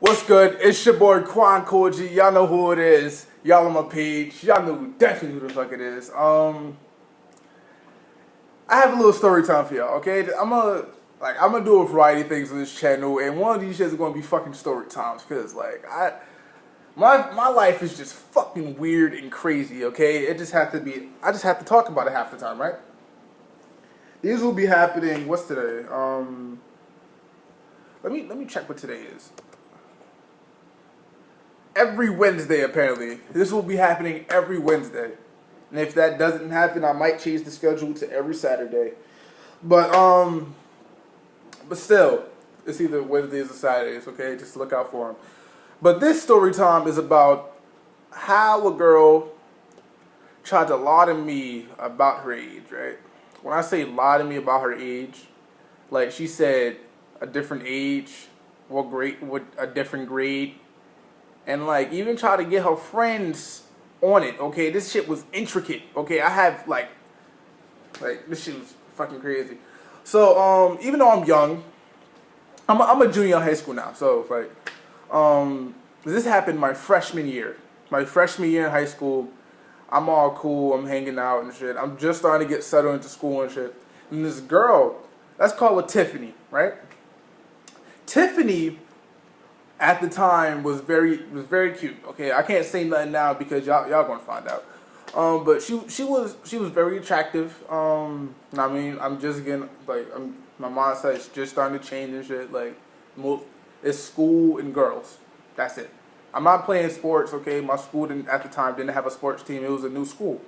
What's good? It's your boy Quan Koji. Y'all know who it is. Y'all on my page. Y'all know definitely who the fuck it is. I have a little story time for y'all. Okay, I'm gonna do a variety of things on this channel, and one of these shits is gonna be fucking story times because my life is just fucking weird and crazy. Okay, it just have to be. I just have to talk about it half the time, right? These will be happening. What's today? Let me check what today is. Every Wednesday, apparently. This will be happening every Wednesday. And if that doesn't happen, I might change the schedule to every Saturday. But still, it's either Wednesdays or Saturdays, okay? Just look out for them. But this story time is about how a girl tried to lie to me about her age, right? When I say lie to me about her age, like she said a different age, what a different grade, and like even try to get her friends on it. Okay, this shit was intricate. Okay, I have like this shit was fucking crazy. So even though I'm young, I'm a junior in high school now. So this happened my freshman year. My freshman year in high school, I'm all cool. I'm hanging out and shit. I'm just starting to get settled into school and shit. And this girl, let's call her Tiffany, right? Tiffany at the time was very cute. Okay, I can't say nothing now because y'all gonna find out. But she was very attractive. I mean, I'm just getting my mindset's just starting to change and shit. Like, it's school and girls. That's it. I'm not playing sports. Okay, my school at the time didn't have a sports team. It was a new school.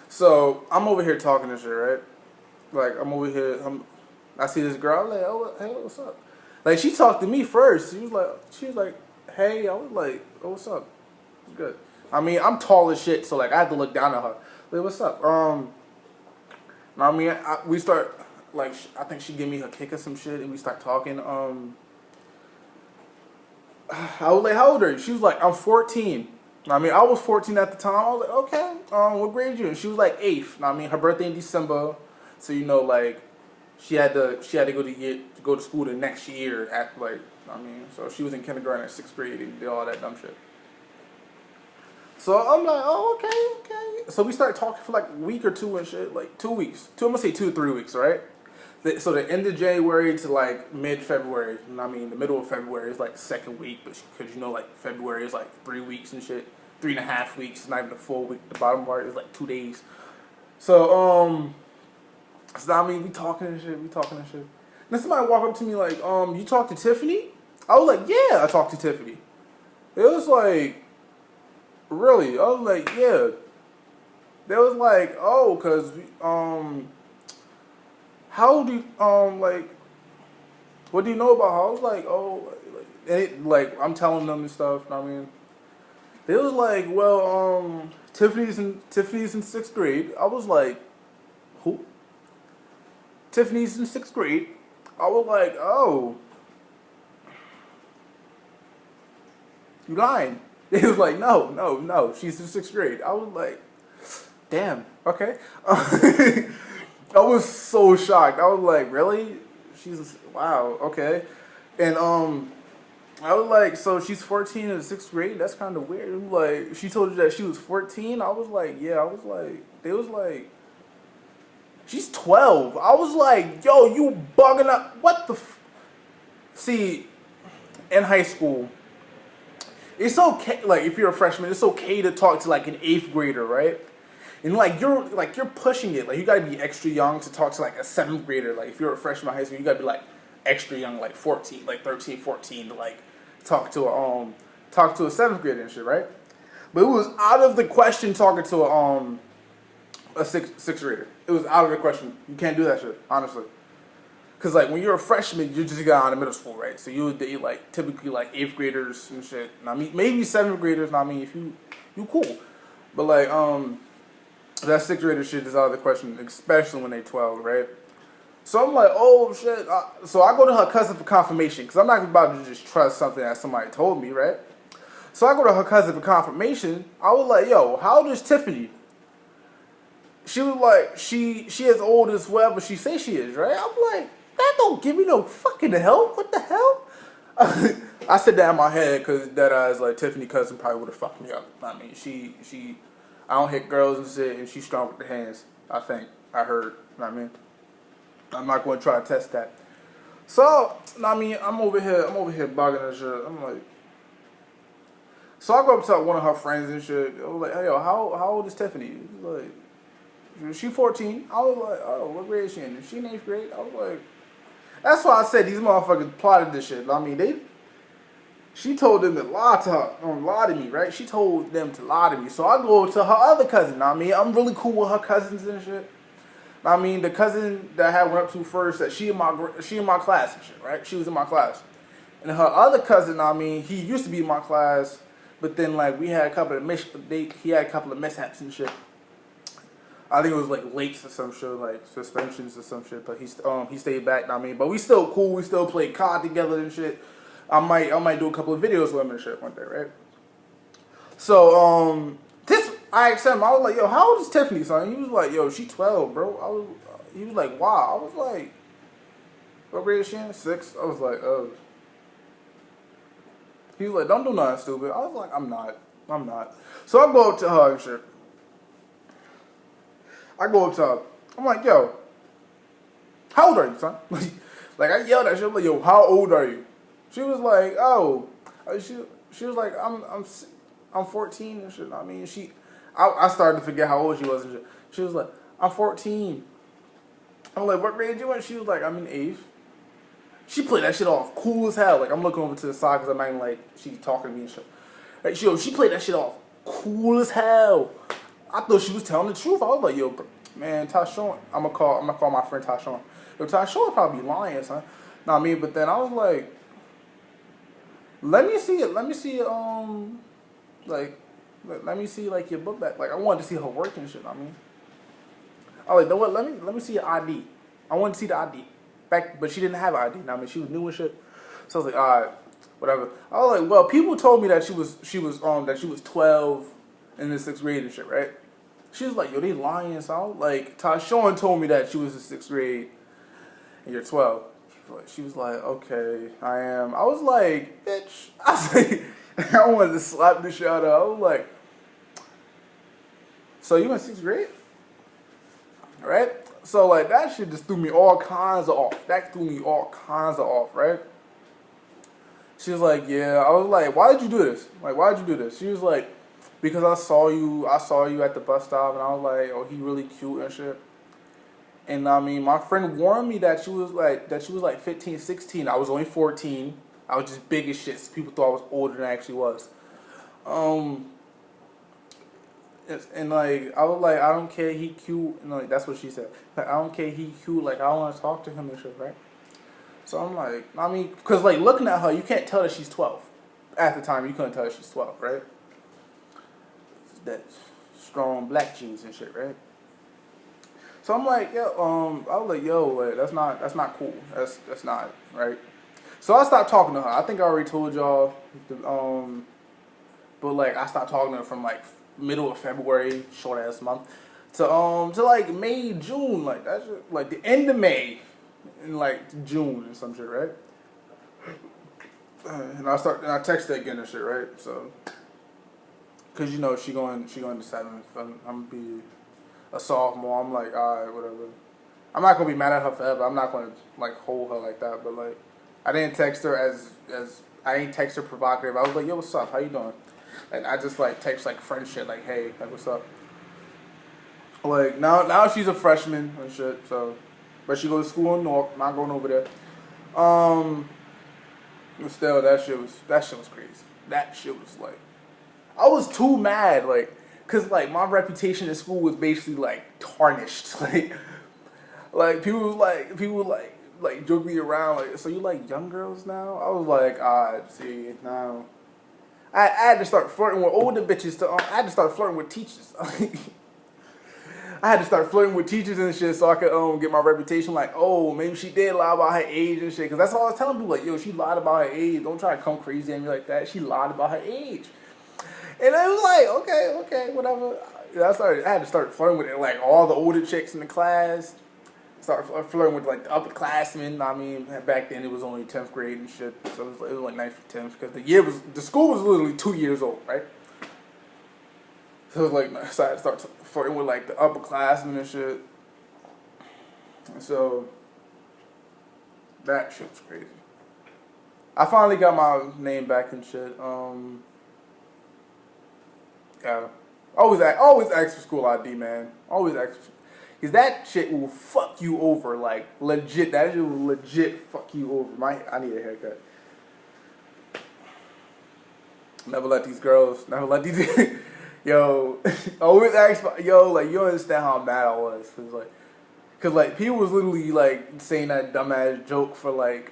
So I'm over here talking to shit, right? Like I'm over here. I see this girl. I'm like, oh, hey, what's up? Like she talked to me first. She was like, hey. I was like, oh, what's up? It's good. I mean, I'm tall as shit, so like I had to look down at her. Like, what's up? I mean, we start like I think she gave me her kick or some shit, and we start talking. I was like, how old are you? She was like, I'm 14. I mean, I was 14 at the time. I was like, okay. What grade you in? She was like 8th. I mean, her birthday in December, so like she had to go to school the next year so she was in kindergarten at 6th grade and did all that dumb shit. So I'm like, oh, okay. So we started talking for like a week or two and shit, like 2 weeks. I'm gonna say 2 to 3 weeks, right? So the end of January to like mid-February, I mean the middle of February is like the second week, but because like February is like 3 weeks and shit, 3.5 weeks, it's not even a full week. The bottom part is like 2 days. So I mean we talking and shit. Then somebody walk up to me like, you talked to Tiffany? I was like, yeah, I talked to Tiffany. It was like, really? I was like, yeah. They was like, oh, cause how do you, what do you know about her? I was like, oh, I'm telling them and stuff. I mean, they was like, well, Tiffany's in 6th grade. I was like, who? Tiffany's in 6th grade. I was like, oh, you lying? They was like, no, she's in 6th grade. I was like, damn, okay. I was so shocked. I was like, really? Wow, okay. And I was like, so she's 14 in the 6th grade? That's kind of weird. Like, she told you that she was 14? I was like, yeah. I was like, they was like, she's 12. I was like, yo, you bugging up. What the See, in high school, it's okay, like, if you're a freshman, it's okay to talk to, like, an 8th grader, right? And you're pushing it. Like you gotta be extra young to talk to like a 7th grader. Like if you're a freshman in high school, you gotta be like extra young, like 14, like 13, 14 to like talk to a 7th grader and shit, right? But it was out of the question talking to a sixth grader. It was out of the question. You can't do that shit, honestly. Cause like when you're a freshman, you just got out of middle school, right? So you would date like typically like 8th graders and shit. And I mean maybe 7th graders. And I mean if you cool, but like that 6th grader shit is out of the question, especially when they 12, right? So I'm like, oh shit. So I go to her cousin for confirmation, because I'm not about to just trust something that somebody told me, right? So I go to her cousin for confirmation. I was like, yo, how old is Tiffany? She was like, she as old as whatever she say she is, right? I'm like, that don't give me no fucking help. What the hell? I said that in my head because that eyes like Tiffany cousin probably would have fucked me up. I mean, I don't hit girls and shit, and she's strong with the hands. I think I heard. You know what I mean, I'm not going to try to test that. So, I mean, I'm over here bugging and shit. I'm like, so I go up to one of her friends and shit. I was like, hey yo, how old is Tiffany? She's like, she 14. I was like, oh, what grade is she in? Is she in 8th grade? I was like, that's why I said these motherfuckers plotted this shit. I mean, she told them to lie to her, lie to me, right? She told them to lie to me. So I go to her other cousin. I mean, I'm really cool with her cousins and shit. I mean, the cousin that I had went up to first, that she in my class and shit, right? She was in my class. And her other cousin, I mean, he used to be in my class, but then like he had a couple of mishaps and shit. I think it was like lates or some shit, like suspensions or some shit. But he stayed back. I mean, but we still cool. We still play COD together and shit. I might do a couple of videos with him and shit one day, right? So I asked him. I was like, yo, how old is Tiffany, son? He was like, yo, she 12, bro. He was like, wow. I was like, what grade is she in? 6. I was like, oh. He was like, don't do nothing stupid. I was like, I'm not. So I go up to her and shit. I go up to her. I'm like, yo, how old are you, son? Like, I yelled at her. I'm like, yo, how old are you? She was like, oh. She was like, I'm 14 and shit. I mean, I started to forget how old she was and shit. She was like, I'm 14. I'm like, what grade you in? She was like, I'm in 8th. She played that shit off cool as hell. Like, I'm looking over to the side because I'm not even like, she's talking to me and shit. Like, she played that shit off cool as hell. I thought she was telling the truth. I was like, yo, man, Tyshawn. I'm gonna call my friend Tyshawn. Yo, Tyshawn would probably be lying, son. Know what I mean? But then I was like, let me see it. Let me see like your book back. Like, I wanted to see her work and shit. I mean, I was like, know what? Let me see your ID. I wanted to see the ID back, but she didn't have an ID. I mean, she was new and shit. So I was like, all right, whatever. I was like, well, people told me that she was 12 in the 6th grade and shit, right? She was like, yo, they lying. So I was like, Tyshawn told me that she was in 6th grade and you're 12. She was like, okay, I am. I was like, bitch. I was like, I wanted to slap the shit out of her. I was like, so you in 6th grade? Right? So, like, that shit just threw me all kinds of off. That threw me all kinds of off, right? She was like, yeah. I was like, why did you do this? Like, why did you do this? She was like, because I saw you at the bus stop, and I was like, oh, he really cute and shit. And I mean, my friend warned me that she was like 15, 16. I was only 14. I was just big as shit. So people thought I was older than I actually was. And like, I was like, I don't care, he cute. And like, that's what she said. Like, I don't care, he cute. Like, I don't want to talk to him and shit, right? So I'm like, I mean, because like looking at her, you can't tell that she's 12. At the time, you couldn't tell that she's 12, right? That strong black jeans and shit, right? So I'm like, yo, I was like, yo, like, that's not cool. That's not right. So I stopped talking to her. I think I already told y'all, but like I stopped talking to her from like middle of February, short ass month, to like May, June, like that's like the end of May, and like June and some shit, right? And I text her again and shit, right? So, cause you know she going to 7th. I'm gonna be a sophomore. I'm like, all right, whatever. I'm not gonna be mad at her forever. I'm not gonna like hold her like that. But like, I didn't text her as I didn't text her provocative. I was like, yo, what's up? How you doing? And I just like text like friend shit, like, hey, like, what's up? Like now she's a freshman and shit. So, but she goes to school in North. Not going over there. But still, that shit was crazy. That shit was like, I was too mad, like, cause like my reputation in school was basically like tarnished, like people joke me around, like, so you like young girls now? I was like, see, now I had to start flirting with older bitches. I had to start flirting with teachers. I had to start flirting with teachers and shit so I could get my reputation. Like, oh, maybe she did lie about her age and shit. Because that's all I was telling people. Like, yo, she lied about her age. Don't try to come crazy at me like that. She lied about her age. And I was like, okay, whatever. I had to start flirting with it. Like, all the older chicks in the class. Started flirting with like the upperclassmen. I mean, back then it was only 10th grade and shit, so it was like 9th or 10th because the school was literally 2 years old, right? So it was like I decided to start flirting with like the upperclassmen and shit. And so that shit was crazy. I finally got my name back and shit. Yeah, always ask for school ID, man. Always ask for. Cause that shit will fuck you over, like legit. That shit will legit fuck you over. I need a haircut. Never let these girls. Never let these. Yo, always ask for. Yo, like you don't understand how mad I was. Cause like people was literally like saying that dumbass joke for like.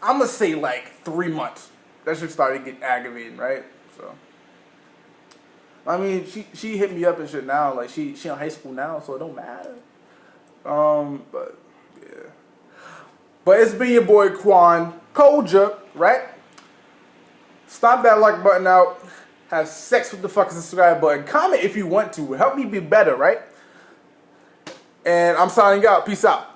I'm gonna say like 3 months. That shit started getting aggravating, right? So. I mean, she hit me up and shit now. Like she in high school now, so it don't matter. But yeah. But it's been your boy Quan Koja, right? Stomp that like button out. Have sex with the fucking subscribe button. Comment if you want to. Help me be better, right? And I'm signing out. Peace out.